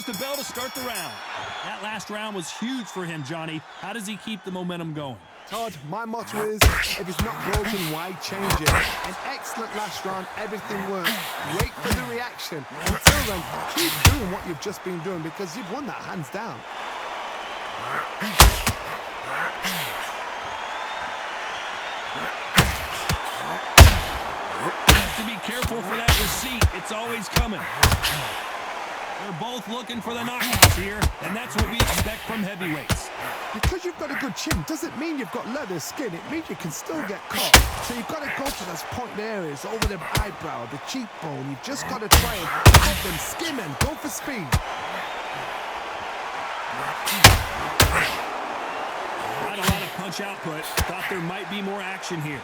there's the bell to start the round. That last round was huge for him, Johnny. How does he keep the momentum going? Todd, my motto is, if it's not broken, why change it? An excellent last round, everything worked. Wait for the reaction. Until then, keep doing what you've just been doing because you've won that hands down. Have to be careful for that receipt. It's always coming. They're both looking for the knockouts here, and that's what we expect from heavyweights. Because you've got a good chin doesn't mean you've got leather skin. It means you can still get caught. So you've got to go for those pointed areas, over the eyebrow, the cheekbone. You've just got to try and hit them, skim and go for speed. Not a lot of punch output. Thought there might be more action here.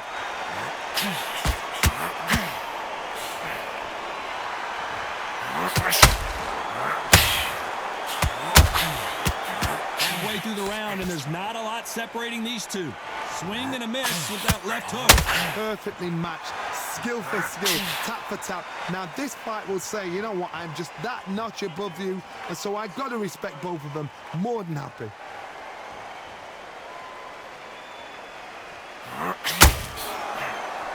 Halfway through the round, and there's not a lot separating these two. Swing and a miss with that left hook. Perfectly matched, skill for skill, tap for tap. Now this fight will say, you know what, I'm just that notch above you, and so I've got to respect both of them. More than happy.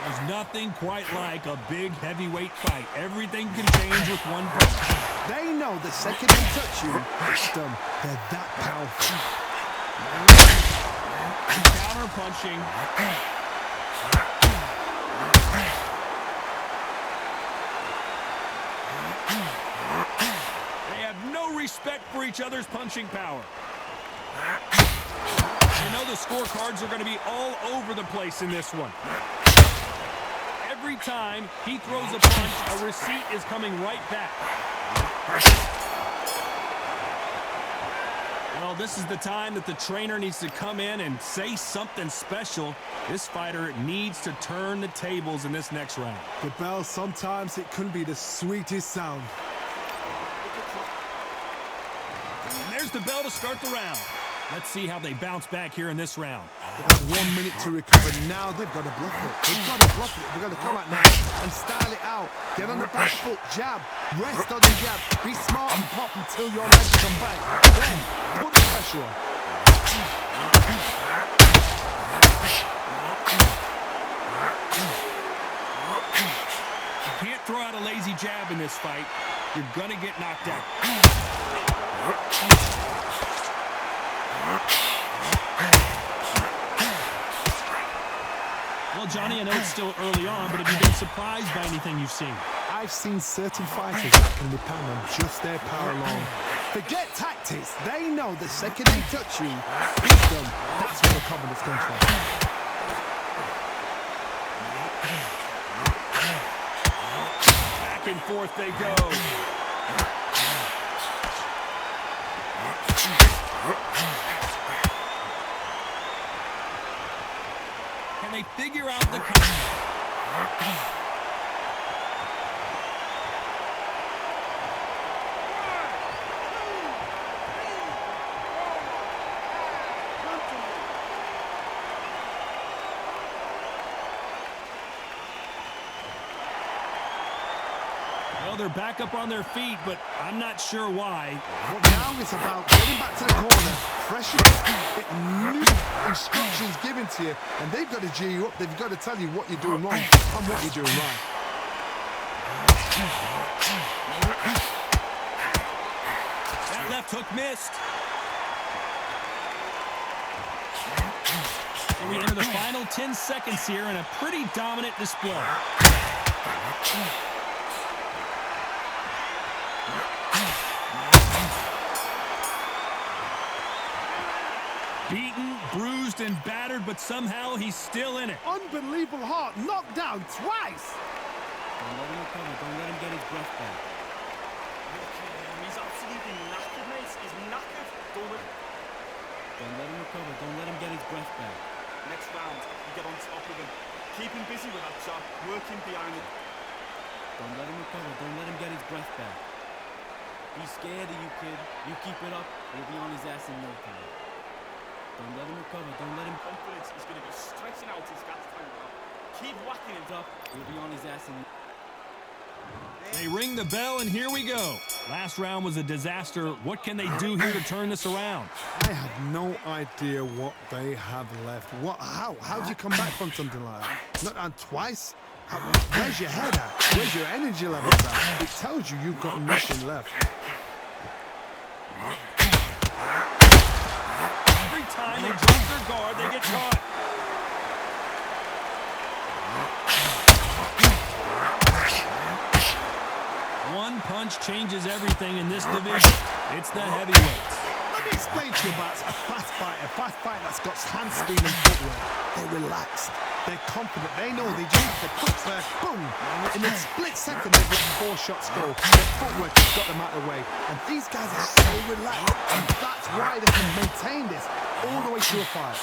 There's nothing quite like a big heavyweight fight. Everything can change with one punch. They know the second they touch you, it's done. They're that powerful. Counter punching. They have no respect for each other's punching power. You know the scorecards are going to be all over the place in this one. Every time he throws a punch, a receipt is coming right back. Well, this is the time that the trainer needs to come in and say something special. This fighter needs to turn the tables in this next round. The bell, sometimes it can be the sweetest sound. And there's the bell to start the round. Let's see how they bounce back here in this round. They've got 1 minute to recover. Now they've got to bluff it. They've got to bluff it. They've got to come out now and style it out. Get on the back foot, jab, rest on the jab. Be smart and pop until your legs come back. Then put the pressure on. You can't throw out a lazy jab in this fight. You're gonna get knocked out. Well, Johnny, I know it's still early on, but have you been surprised by anything you've seen? I've seen certain fighters that can depend on just their power alone. Forget tactics. They know the second they touch you, it's done. That's where the confidence comes from. Back and forth they go. Can they figure out the Well, they're back up on their feet, but I'm not sure why. Well, now it's about getting back to the corner, fresh new instructions given to you, and they've got to G you up. They've got to tell you what you're doing wrong and what you're doing right. That left hook missed. So we enter the final 10 seconds here in a pretty dominant display. Beaten, bruised, and battered, but somehow he's still in it. Unbelievable heart, knocked down twice. Don't let him recover. Don't let him get his breath back. He's absolutely knackered, mate. He's knackered. Don't let him recover. Don't let him get his breath back. Next round, you get on top of him. Keep him busy with that shot. Work him behind it. Don't let him recover. Don't let him get his breath back. He's scared of you, kid. You keep it up, he'll be on his ass in no time. Don't let him recover. Don't let him... Confidence is going to be stretching out his gas tank now. Keep whacking him up. He'll be on his ass in... They ring the bell, and here we go. Last round was a disaster. What can they do here to turn this around? I have no idea what they have left. How do you come back from something like that? Not on twice? Where's your head at? Where's your energy levels at? It tells you you've got nothing left. Every time they drop their guard, they get caught. One punch changes everything in this division. It's the heavyweights. Let me explain to you about a fast fighter that's got hand speed and footwork. They're relaxed. They're confident. They know they just the quick flash, boom. In a split second, they've let 4 shots go. Their footwork has got them out of the way. And these guys are so relaxed. And that's why they can maintain this all the way to a fight.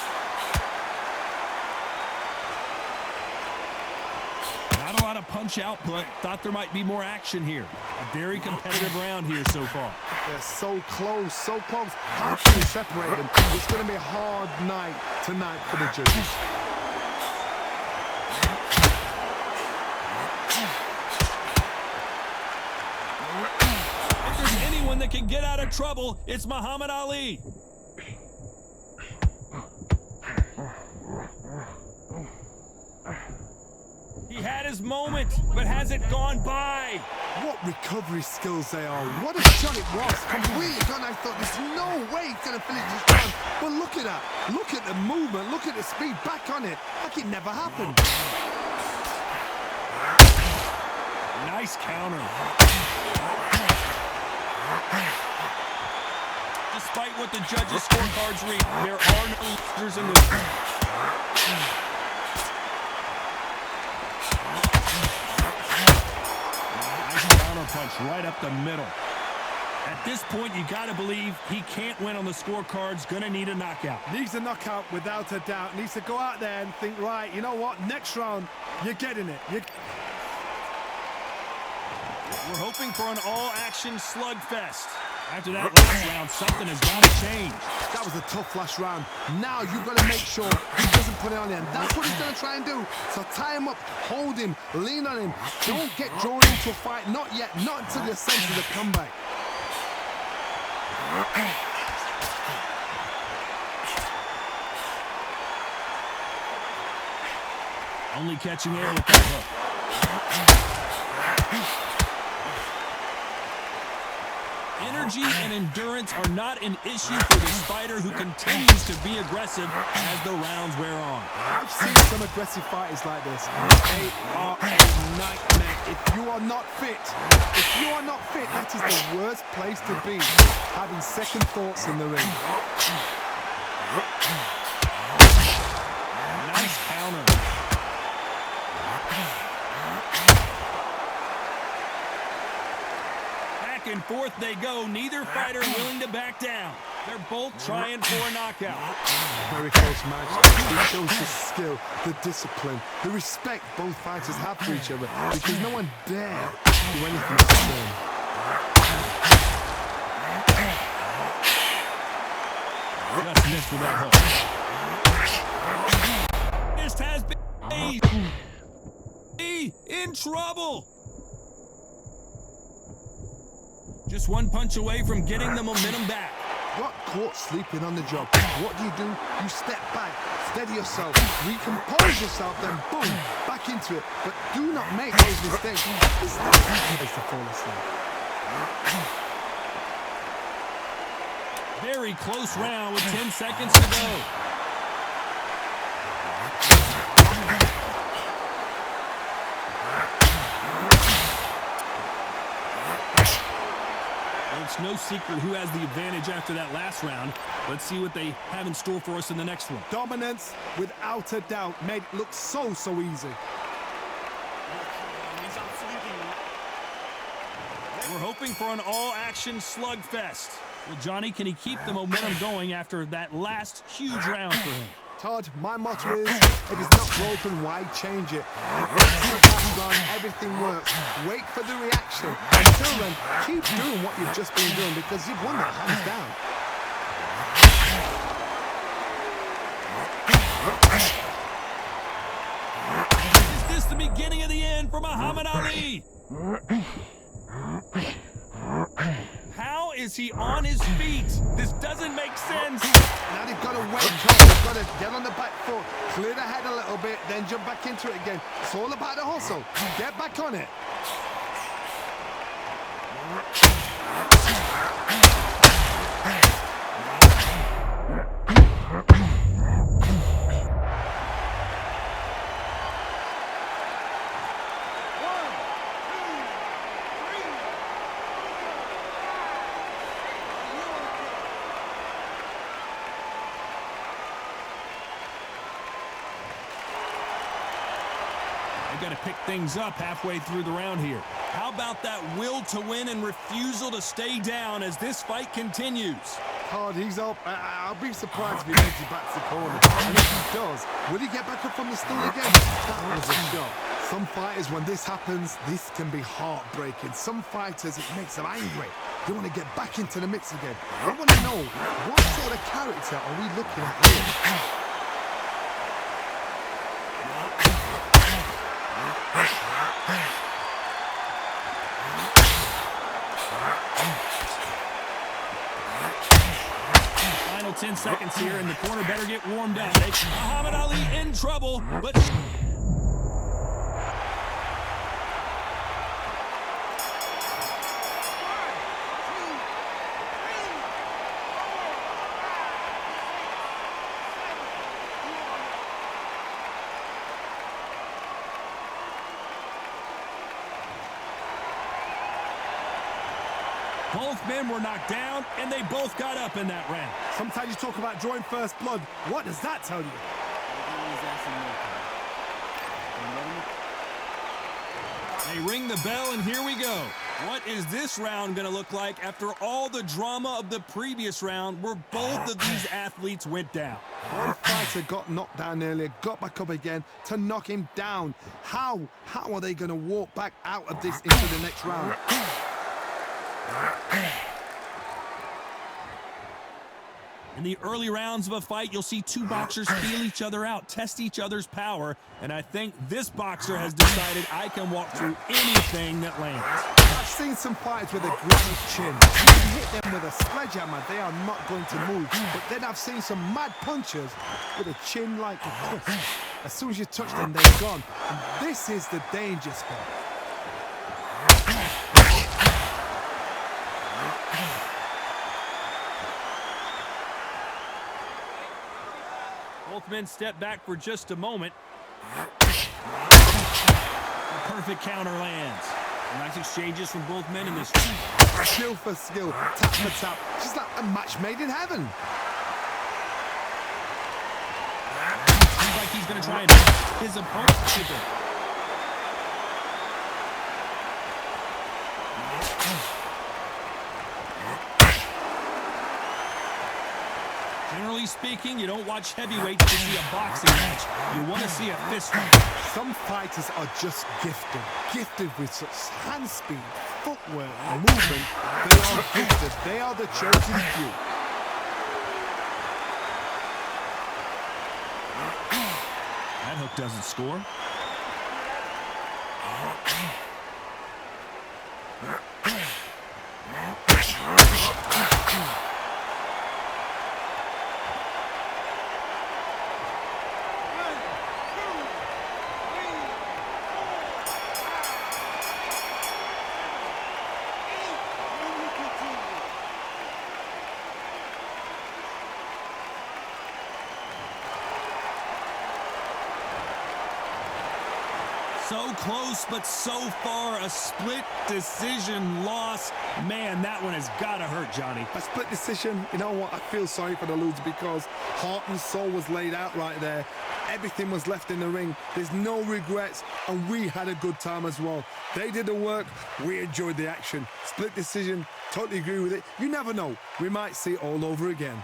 Not a lot of punch output. Thought there might be more action here. A very competitive round here so far. They're so close, so close. How can you separate them? It's going to be a hard night tonight for the judges. If there's anyone that can get out of trouble, it's Muhammad Ali. He had his moment, but has it gone by? What recovery skills they are. What a shot it was. Completely gone. I thought there's no way he's going to finish this round. But look at that. Look at the movement. Look at the speed. Back on it. Like it never happened. Nice counter. Despite what the judges' scorecards read, there are no losers in this one. Punch right up the middle. At this point, you got to believe he can't win on the scorecards. Gonna need a knockout. Needs a knockout without a doubt. Needs to go out there and think, right, you know what? Next round, you're getting it. We're hoping for an all-action slugfest. After that last round, something has got to change. That was a tough last round. Now you've got to make sure he doesn't put it on him. That's what he's going to try and do. So tie him up, hold him, lean on him. Don't get drawn into a fight. Not yet. Not until you're sent to the comeback. Only catching air with that hook. Energy and endurance are not an issue for this fighter who continues to be aggressive as the rounds wear on. I've seen some aggressive fighters like this. They are a nightmare. If you are not fit, that is the worst place to be. Having second thoughts in the ring. Nice counter. Back and forth they go. Neither fighter willing to back down. They're both trying for a knockout. Very close match. It shows the skill, the discipline, the respect both fighters have for each other because no one dare do anything to them. Just missed with that hook. This has been in trouble. Just one punch away from getting the momentum back. Got caught sleeping on the job. What do? You step back, steady yourself, recompose yourself, then boom, back into it. But do not make those mistakes. It's not a place to fall asleep. Very close round with 10 seconds to go. It's no secret who has the advantage after that last round. Let's see what they have in store for us in the next one. Dominance, without a doubt, made it look so easy. He's absolutely... We're hoping for an all-action slugfest. Well, Johnny, can he keep the momentum going after that last huge round for him? Todd, my motto is, if it's not broken, why change it? Everything works. Wait for the reaction. Until then, keep doing what you've just been doing because you've won that hands down. Is this the beginning of the end for Muhammad Ali? is he on his feet? This doesn't make sense. Now they've got to wake up. They've got to get on the back foot, clear the head a little bit, then jump back into it again. It's all about the hustle. Get back on it. Got to pick things up halfway through the round here. How about that will to win and refusal to stay down as this fight continues? Hard, he's up. I'll be surprised if he makes it back to the corner. And if he does, will he get back up from the stool again? That was a shot. Some fighters, when this happens, this can be heartbreaking. Some fighters, it makes them angry. They want to get back into the mix again. I want to know, what sort of character are we looking at here? Final 10 seconds here, and the corner better get warmed up. Muhammad Ali in trouble, but... Both men were knocked down, and they both got up in that round. Sometimes you talk about drawing first blood. What does that tell you? They ring the bell, and here we go. What is this round going to look like after all the drama of the previous round where both of these athletes went down? One fighter got knocked down earlier, got back up again to knock him down. How are they going to walk back out of this into the next round? In the early rounds of a fight, you'll see two boxers feel each other out, test each other's power, and I think this boxer has decided I can walk through anything that lands. I've seen some fighters with a great chin. You can hit them with a sledgehammer, they are not going to move. But then I've seen some mad punchers with a chin like a cliff. As soon as you touch them, they're gone. And this is the danger spot. Both men step back for just a moment. A perfect counter lands. Nice exchanges from both men in this fight. Skill for skill, tap for tap. Just like a match made in heaven. Seems like he's going to try and his opponent to it. Generally speaking, you don't watch heavyweights to see a boxing match. You want to see a fist fight. Some fighters are just gifted with such hand speed, footwork, movement. They are gifted. They are the chosen few. That hook doesn't score. So close, but so far a split decision loss. Man, that one has got to hurt, Johnny. A split decision, you know what? I feel sorry for the loser because heart and soul was laid out right there. Everything was left in the ring. There's no regrets, and we had a good time as well. They did the work. We enjoyed the action. Split decision, totally agree with it. You never know. We might see it all over again.